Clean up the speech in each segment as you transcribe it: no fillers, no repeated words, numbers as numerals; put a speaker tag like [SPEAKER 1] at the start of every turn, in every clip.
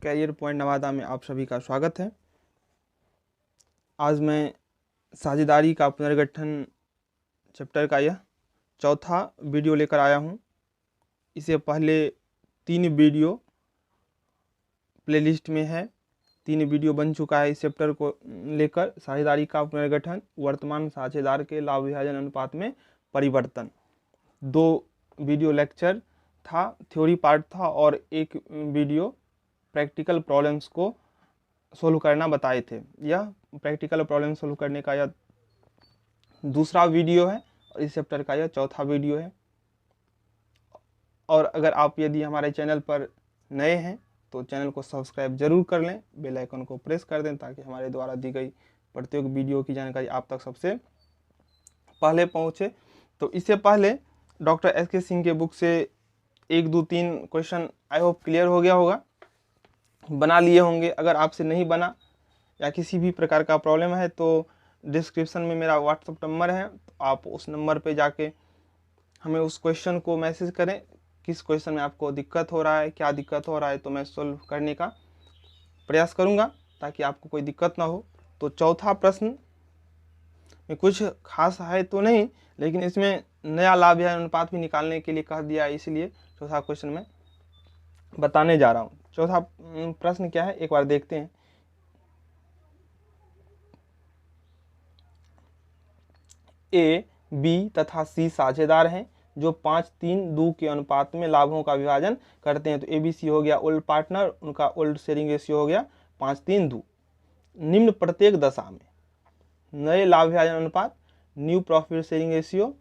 [SPEAKER 1] Career point Nawada में आप सभी का स्वागत है। आज मैं साझेदारी का पुनर्गठन चैप्टर का यह चौथा वीडियो लेकर आया हूं। इससे पहले 3 वीडियो प्लेलिस्ट में है, 3 वीडियो बन चुका है इस चैप्टर को लेकर। साझेदारी का पुनर्गठन, वर्तमान साझेदार के लाभ विभाजन अनुपात में परिवर्तन, 2 वीडियो लेक्चर था, थ्योरी पार्ट था, और 1 वीडियो प्रैक्टिकल प्रॉब्लम्स को सोल्व करना बताए थे। यह प्रैक्टिकल प्रॉब्लम सोल्व करने का यह दूसरा वीडियो है और इस चैप्टर का यह चौथा वीडियो है। और अगर आप यदि हमारे चैनल पर नए हैं तो चैनल को सब्सक्राइब जरूर कर लें, बेल आइकन को प्रेस कर दें ताकि हमारे द्वारा दी गई प्रत्येक वीडियो की जानकारी आप तक सबसे पहले पहुंचे। तो इससे पहले डॉक्टर एस.के. सिंह के बुक से 1, 2, 3 क्वेश्चन आई होप क्लियर हो गया होगा, बना लिए होंगे। अगर आपसे नहीं बना या किसी भी प्रकार का प्रॉब्लम है तो डिस्क्रिप्शन में मेरा व्हाट्सएप नंबर है, तो आप उस नंबर पे जाके हमें उस क्वेश्चन को मैसेज करें, किस क्वेश्चन में आपको दिक्कत हो रहा है, क्या दिक्कत हो रहा है, तो मैं सॉल्व करने का प्रयास करूंगा ताकि आपको कोई दिक्कत ना हो। तो चौथा प्रश्न में कुछ खास है तो नहीं, लेकिन इसमें नया लाभ या अनुपात भी निकालने के लिए कह दिया है, इसलिए चौथा क्वेश्चन में बताने जा रहा हूँ। चौथा प्रश्न क्या है एक बार देखते हैं। ए, बी तथा सी साझेदार हैं जो 5-3-2 के अनुपात में लाभों का विभाजन करते हैं। तो ए बी सी हो गया ओल्ड पार्टनर, उनका ओल्ड शेयरिंग रेशियो हो गया 5-3-2। निम्न प्रत्येक दशा में नए लाभ विभाजन अनुपात, न्यू प्रॉफिट शेयरिंग रेशियो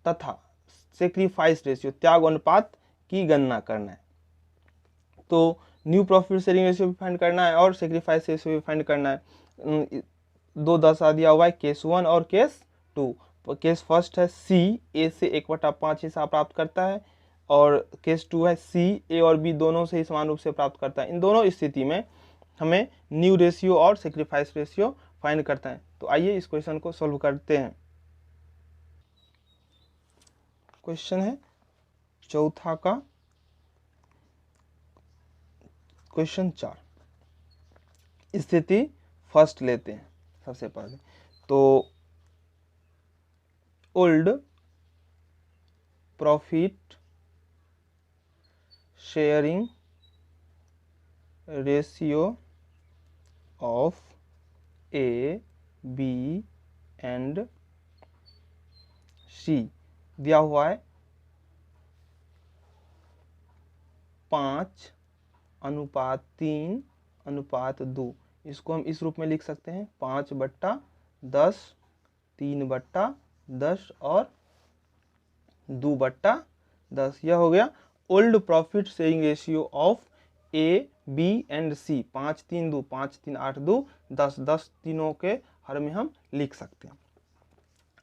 [SPEAKER 1] तथा सेक्रीफाइस रेशियो, त्याग अनुपात की गणना करना है। तो न्यू प्रॉफिट शेयरिंग रेशियो भी फाइंड करना है और सेक्रीफाइस रेशियो भी फाइंड करना है। 2 दशा दिया हुआ है, केस 1 और केस 2। केस फर्स्ट है सी ए से 1/5 हिस्सा प्राप्त करता है, और केस 2 है सी ए और बी दोनों से ही समान रूप से प्राप्त करता है। इन दोनों स्थिति में हमें न्यू रेशियो और सेक्रीफाइस रेशियो फाइंड करता है। तो आइए इस क्वेश्चन को सोल्व करते हैं। क्वेश्चन है चौथा का क्वेश्चन 4। स्थिति फर्स्ट लेते हैं सबसे पहले। तो old profit sharing ratio of A, B and C दिया हुआ है 5:3:2। इसको हम इस रूप में लिख सकते हैं 5/10, 3/10 और 2/10। यह हो गया old profit sharing ratio of A, B and C. 5-3-2, 5-3-8-2, 10-10 तीनों के हर में हम लिख सकते हैं।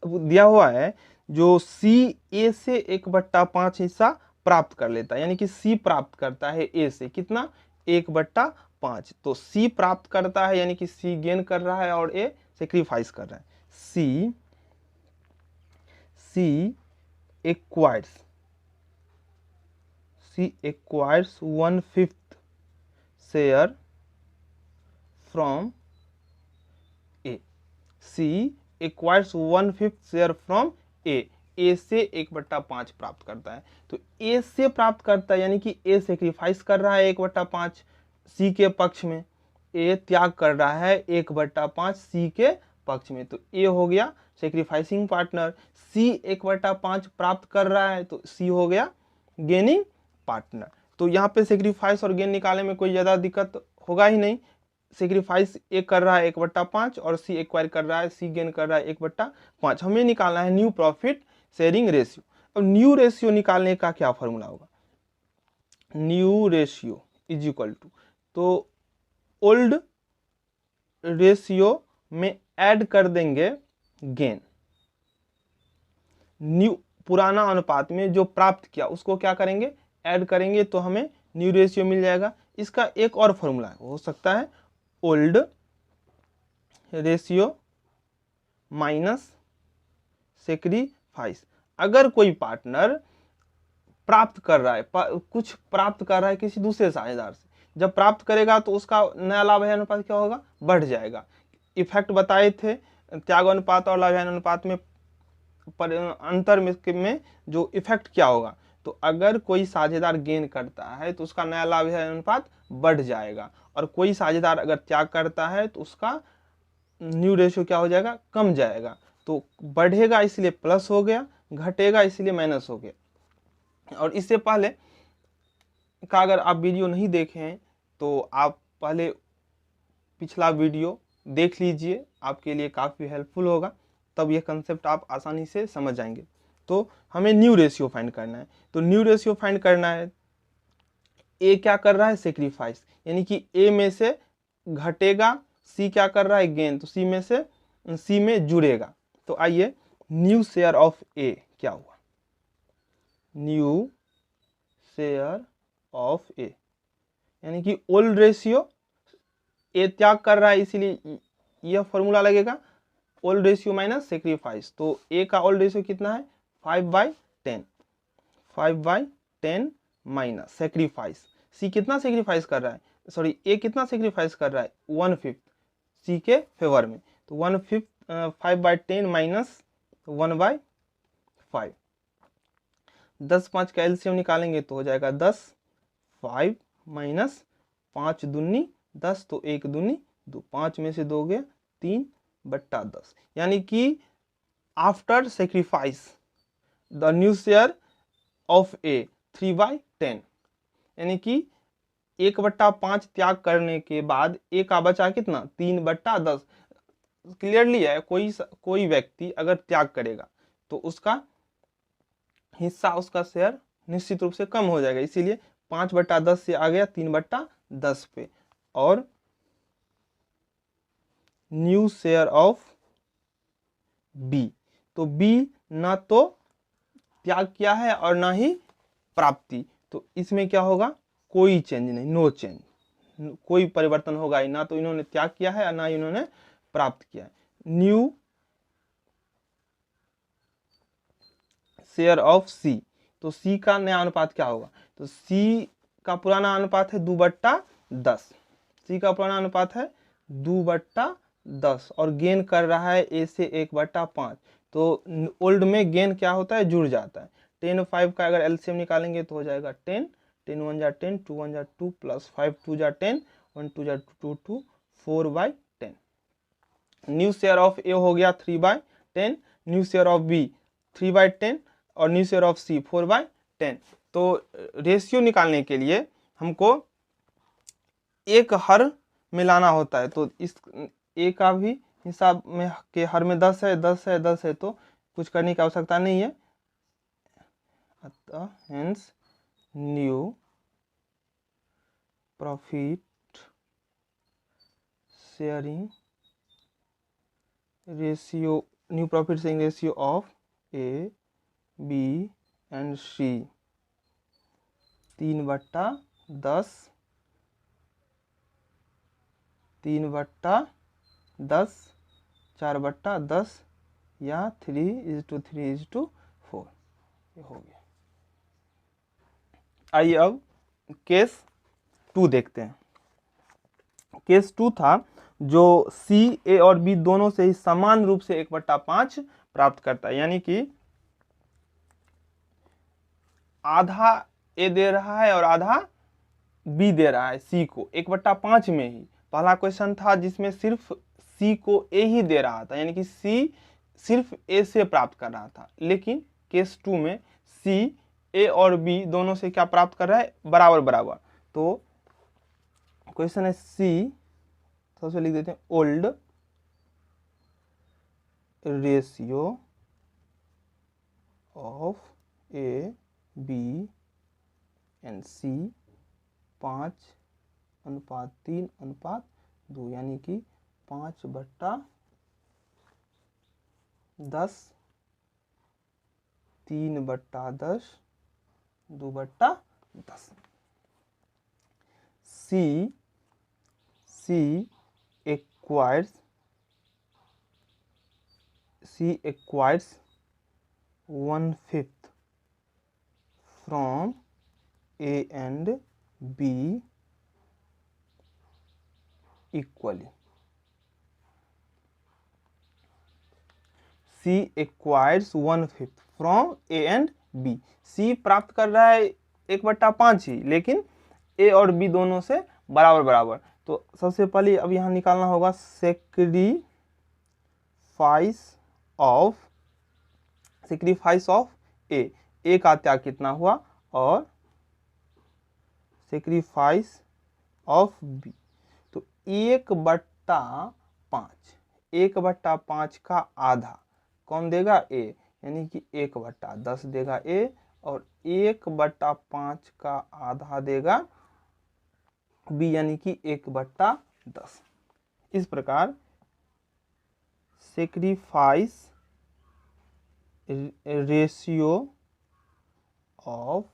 [SPEAKER 1] अब दिया हुआ है जो सी ए से 1/5 हिस्सा प्राप्त कर लेता है, यानी कि सी प्राप्त करता है ए से कितना, 1/5। तो सी प्राप्त करता है यानी कि सी गेन कर रहा है और ए सेक्रीफाइस कर रहा है। C acquires 1/5 share from A. C acquires 1/5 share from A से 1/5 प्राप्त करता है। तो ए से प्राप्त करता है यानी कि ए सेक्रीफाइस कर रहा है 1/5 सी के पक्ष में, ए त्याग कर रहा है 1/5 सी के पक्ष में। तो ए हो गया सेक्रीफाइसिंग पार्टनर, सी 1/5 प्राप्त कर रहा है तो सी हो गया गेनिंग पार्टनर। तो यहाँ पे सेक्रीफाइस और गेन निकालने में कोई ज़्यादा दिक्कत होगा ही नहीं। सेक्रीफाइस ए कर रहा है 1/5 और सी एक्वायर कर रहा है, सी गेन कर रहा है 1/5। हमें निकालना है न्यू प्रॉफिट शेयरिंग रेशियो। अब न्यू रेशियो निकालने का क्या फॉर्मूला होगा, new ratio is equal to, तो ओल्ड रेशियो में ऐड कर देंगे गेन, न्यू पुराना अनुपात में जो प्राप्त किया उसको क्या करेंगे, ऐड करेंगे, तो हमें न्यू रेशियो मिल जाएगा। इसका एक और फॉर्मूला हो सकता है ओल्ड रेशियो माइनस सेक्रीफाइस। अगर कोई पार्टनर प्राप्त कर रहा है, कुछ प्राप्त कर रहा है किसी दूसरे साझेदार से, जब प्राप्त करेगा तो उसका नया लाभायन अनुपात क्या होगा, बढ़ जाएगा। इफेक्ट बताए थे त्याग अनुपात और लाभायन अनुपात में अंतर में जो इफेक्ट क्या होगा, तो अगर कोई साझेदार गेन करता है तो उसका नया लाभायन अनुपात बढ़ जाएगा, और कोई साझेदार अगर त्याग करता है तो उसका न्यू रेशियो क्या हो जाएगा, कम जाएगा। तो बढ़ेगा इसलिए प्लस हो गया, घटेगा इसलिए माइनस हो गया। और इससे पहले का अगर आप वीडियो नहीं देखे हैं तो आप पहले पिछला वीडियो देख लीजिए, आपके लिए काफ़ी हेल्पफुल होगा, तब ये कंसेप्ट आप आसानी से समझ जाएंगे। तो हमें न्यू रेशियो फाइंड करना है, तो न्यू रेशियो फाइंड करना है, ए क्या कर रहा है, सेक्रीफाइस, यानी कि ए में से घटेगा, सी क्या कर रहा है, गेन, तो सी में से सी में जुड़ेगा। तो आइए न्यू शेयर ऑफ ए क्या हुआ, न्यू शेयर ऑफ ए, यानी कि ओल्ड रेशियो, ए त्याग कर रहा है इसीलिए यह फॉर्मूला लगेगा, ओल्ड रेशियो माइनस सेक्रीफाइस। तो ए का ओल्ड रेशियो कितना है, 5/10, 5/10 माइनस सेक्रीफाइस, सी कितना सेक्रीफाइस कर रहा है, सॉरी ए कितना सेक्रीफाइस कर रहा है, 1/5 सी के फेवर में। तो 1/5 5/10 माइनस 1/5, 10 5 का एलसीएम निकालेंगे तो हो जाएगा 10, 5 माइनस 5 दूनी 10, तो 1 दूनी 2, 5 में से 2 गया 3/10, यानी कि after sacrifice the new share of A 3/10, यानी कि 1/5 त्याग करने के बाद ए का बचा कितना, 3/10। क्लियरली है, कोई व्यक्ति अगर त्याग करेगा तो उसका हिस्सा, उसका शेयर निश्चित रूप से कम हो जाएगा, इसीलिए 5/10 से आ गया 3/10 पे। और न्यू शेयर ऑफ बी, तो बी ना तो त्याग किया है और ना ही प्राप्ति, तो इसमें क्या होगा, कोई चेंज नहीं, नो चेंज, कोई परिवर्तन होगा ही ना, तो इन्होंने त्याग किया है और ना ही इन्होंने प्राप्त किया है। न्यू शेयर ऑफ सी, तो सी का नया अनुपात क्या होगा, तो सी का पुराना अनुपात है 2/10, सी का पुराना अनुपात है 2/10, और गेन कर रहा है ए से 1/5, तो ओल्ड में गेन क्या होता है, जुड़ जाता है। 10 5 का अगर एलसीएम निकालेंगे तो हो जाएगा 10, 10 1 जा 10, 2 1 जा 2 प्लस 5 2 जा 10, 1 2 जा 2 2, 4/10। न्यू शेयर ऑफ ए हो गया 3/10, न्यू शेयर ऑफ बी 3/10, और न्यू शेयर ऑफ सी 4/10। तो रेशियो निकालने के लिए हमको एक हर में लाना होता है, तो इस ए का भी हिसाब में के हर में 10 है, 10 है, 10 है, तो कुछ करने की आवश्यकता नहीं है, अतः hence new profit sharing ratio, new profit sharing ratio of A B and C 3/10, 3/10, 4/10 या 3:3:4, ये हो गया। आइए अब केस 2 देखते हैं। केस 2 था जो सी, ए और बी दोनों से ही समान रूप से 1/5 प्राप्त करता है, यानी कि आधा ए दे रहा है और आधा बी दे रहा है सी को 1/5 में ही। पहला क्वेश्चन था जिसमें सिर्फ सी को ए ही दे रहा था, यानी कि सी सिर्फ ए से प्राप्त कर रहा था, लेकिन केस 2 में सी ए और बी दोनों से क्या प्राप्त कर रहा है, बराबर बराबर। तो क्वेश्चन है सी, सबसे लिख देते हैं old ratio of A B and C 5:3:2, यानी कि 5/10, 3/10, 2/10। C acquires 1/5 from A and B equally. C acquires 1/5 from A and B। C प्राप्त कर रहा है 1/5 ही, लेकिन A और B दोनों से बराबर बराबर। तो सबसे पहले अब यहाँ निकालना होगा सेक्रीफाइस ऑफ ए का त्याग कितना हुआ, और सेक्रीफाइस ऑफ बी। तो 1/5, 1/5 का आधा कौन देगा, ए, यानी कि 1/10 देगा ए, और 1/5 का आधा देगा बी, यानी कि 1/10। इस प्रकार sacrifice ratio of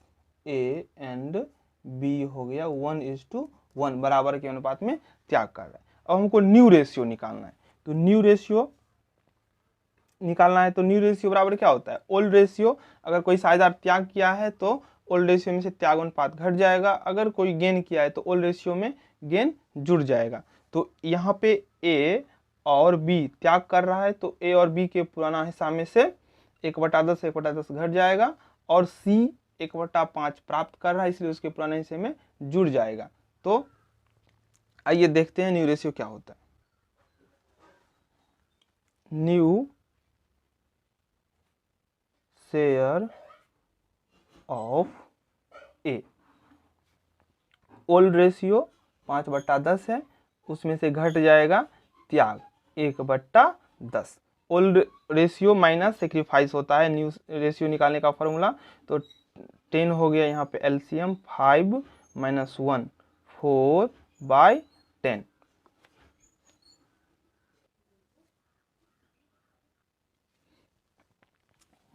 [SPEAKER 1] A and B हो गया 1:1, बराबर के अनुपात में त्याग कर रहा है। अब हमको न्यू रेशियो निकालना है। तो न्यू रेशियो बराबर क्या होता है, ओल्ड रेशियो। अगर कोई साझेदार त्याग किया है तो ओल्ड रेशियो में से त्याग अनुपात घट जाएगा, अगर कोई गेन किया है तो ओल्ड रेशियो में गेन जुड़ जाएगा। तो यहाँ पे ए और बी त्याग कर रहा है, तो ए और बी के पुराना हिस्सा में से 1/10 1/10 घट जाएगा, और सी 1/5 प्राप्त कर रहा है, इसलिए उसके पुराने हिस्से में जुड़ जाएगा। तो आइए देखते हैं न्यू रेशियो क्या होता है। New share of A, old ratio 5/10 है, उसमें से घट जाएगा त्याग 1/10। ओल्ड रेशियो माइनस सेक्रीफाइस होता है न्यू रेशियो निकालने का फॉर्मूला। तो 10 हो गया यहाँ पे एलसीएम, 5 - 1 4/10।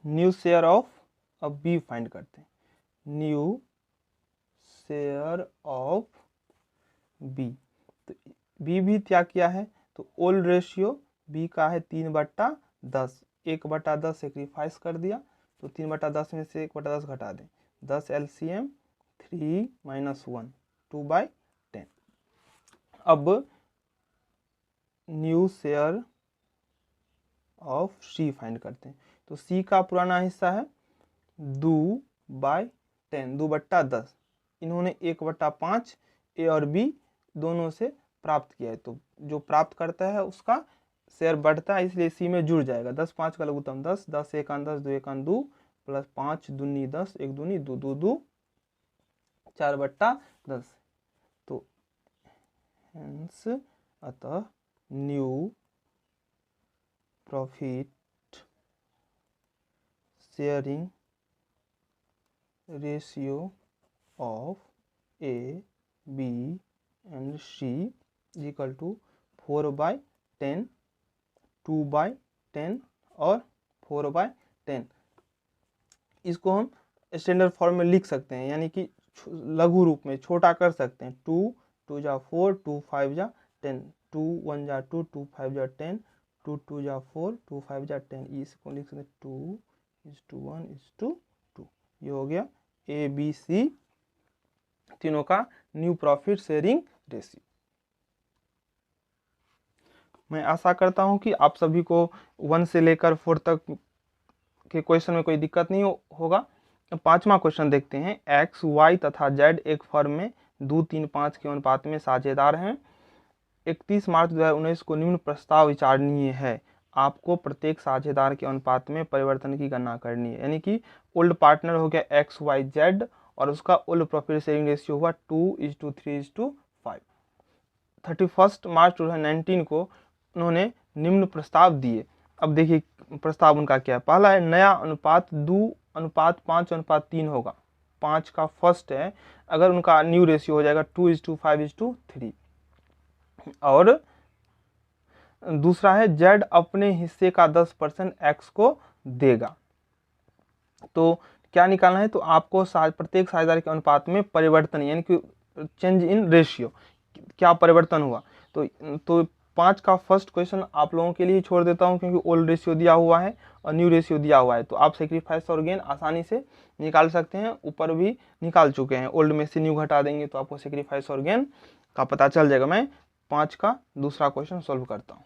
[SPEAKER 1] न्यू शेयर ऑफ, अब बी फाइंड करते हैं। न्यू शेयर ऑफ बी, तो बी भी त्याग किया है, तो ओल्ड रेशियो बी का है 3/10, 1/10 सेक्रीफाइस कर दिया, तो 3/10 में से 1/10 घटा दें, 10 एलसीएम 3 - 1 2/10। अब new share of C find करते हैं। तो सी का पुराना हिस्सा है 2/10, 2/10। इन्होंने 1/5 ए और बी दोनों से प्राप्त किया है, तो जो प्राप्त करता है उसका शेयर बढ़ता है, इसलिए सी में जुड़ जाएगा। 10 5 का लघुत्तम 10, 10 1 10, 2 1 2, प्लस 5 दूनी 10, 1 दूनी 2, 2 2 4/10। तो हेंस अतः new profit sharing ratio of A B and C is equal to 4/10, 2/10 और 4/10। इसको हम स्टैंडर्ड फॉर्म में लिख सकते हैं, यानी कि लघु रूप में छोटा कर सकते हैं। 2 2 जा 4, 2 5 जा 10, 2 1 जा 2, 2 5 जा 10, 2 2 जा 4, 2 5 जा 10। इसको लिख सकते हैं 2:1:2। ये हो गया ए बी सी तीनों का न्यू प्रॉफिट शेयरिंग रेशियो। मैं आशा करता हूं कि आप सभी को 1 से लेकर 4 तक के क्वेश्चन में कोई दिक्कत नहीं होगा। 5वां क्वेश्चन देखते हैं। एक्स वाई तथा जेड एक फर्म में 2 3 5 के अनुपात में साझेदार हैं। 31 मार्च 2019 को निम्न प्रस्ताव विचारणीय है। आपको प्रत्येक साझेदार के अनुपात में परिवर्तन की गणना करनी है। यानी कि ओल्ड पार्टनर हो गया एक्स वाई जेड, और उसका ओल्ड प्रॉफिट शेयरिंग रेशियो हुआ 2:3:5। 31 मार्च 2019 को उन्होंने निम्न प्रस्ताव दिए। अब देखिए प्रस्ताव उनका क्या है। पहला है नया अनुपात 2:5:3 होगा। 5 का फर्स्ट है, अगर उनका न्यू रेशियो हो जाएगा 2:5:3। और दूसरा है जेड अपने हिस्से का 10% एक्स को देगा। तो क्या निकालना है, तो आपको प्रत्येक साझेदार के अनुपात में परिवर्तन, यानी कि चेंज इन रेशियो, क्या परिवर्तन हुआ। तो 5 का फर्स्ट क्वेश्चन आप लोगों के लिए छोड़ देता हूं, क्योंकि ओल्ड रेशियो दिया हुआ है और न्यू रेशियो दिया हुआ है, तो आप सेक्रीफाइस और गेन आसानी से निकाल सकते हैं। ऊपर भी निकाल चुके हैं, ओल्ड में से न्यू घटा देंगे तो आपको सेक्रीफाइस और गेन का पता चल जाएगा। मैं 5 का दूसरा क्वेश्चन सॉल्व करता हूँ।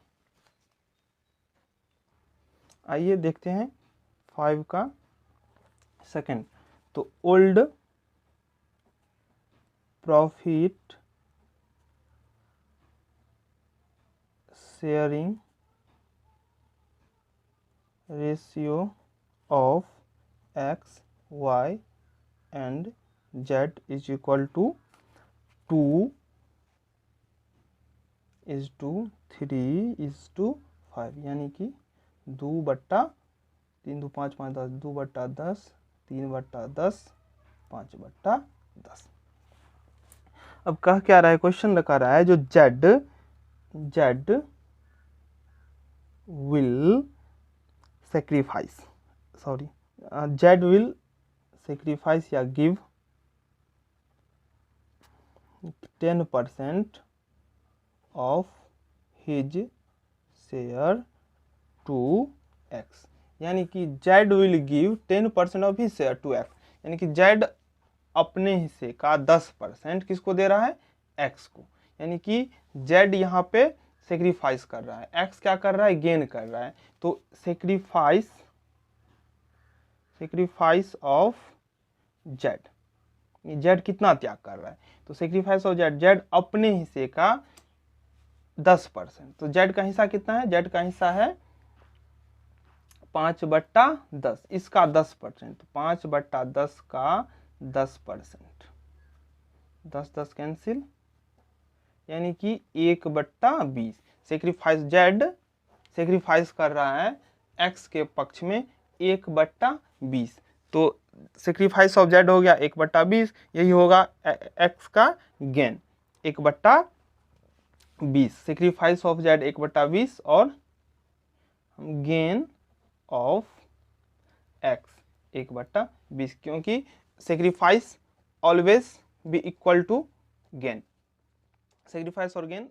[SPEAKER 1] आइए देखते हैं 5 का सेकंड। तो old profit sharing ratio of x, y and z is equal to 2 is to 3 is to 5, यानी कि 2/3 2 5 5 10 2/10 3/10 5/10। अब कह क्या रहा है, क्वेश्चन रखा रहा है जो z will sacrifice z will sacrifice या give 10% of his share to x, यानी कि z will give 10% of his share to x, यानी कि z अपने हिस्से का 10% किसको दे रहा है, x को, यानी कि z यहाँ पे सेक्रीफाइस कर रहा है, x क्या कर रहा है, गेन कर रहा है। तो सेक्रीफाइस ऑफ z कितना त्याग कर रहा है, तो सेक्रीफाइस ऑफ z अपने हिस्से का 10%। तो z का हिस्सा कितना है, z का हिस्सा है 5/10, इसका 10%, तो 5/10 का 10%, 10 कैंसिल, यानी कि 1/20। सेक्रीफाइस कर रहा है x के पक्ष में 1/20, तो सेक्रीफाइस ऑफ z हो गया 1/20, यही होगा x का गेन 1/20। सेक्रीफाइस ऑफ z 1/20 और गेन ऑफ x 1/20, क्योंकि sacrifice always be equal to gain, sacrifice और गेन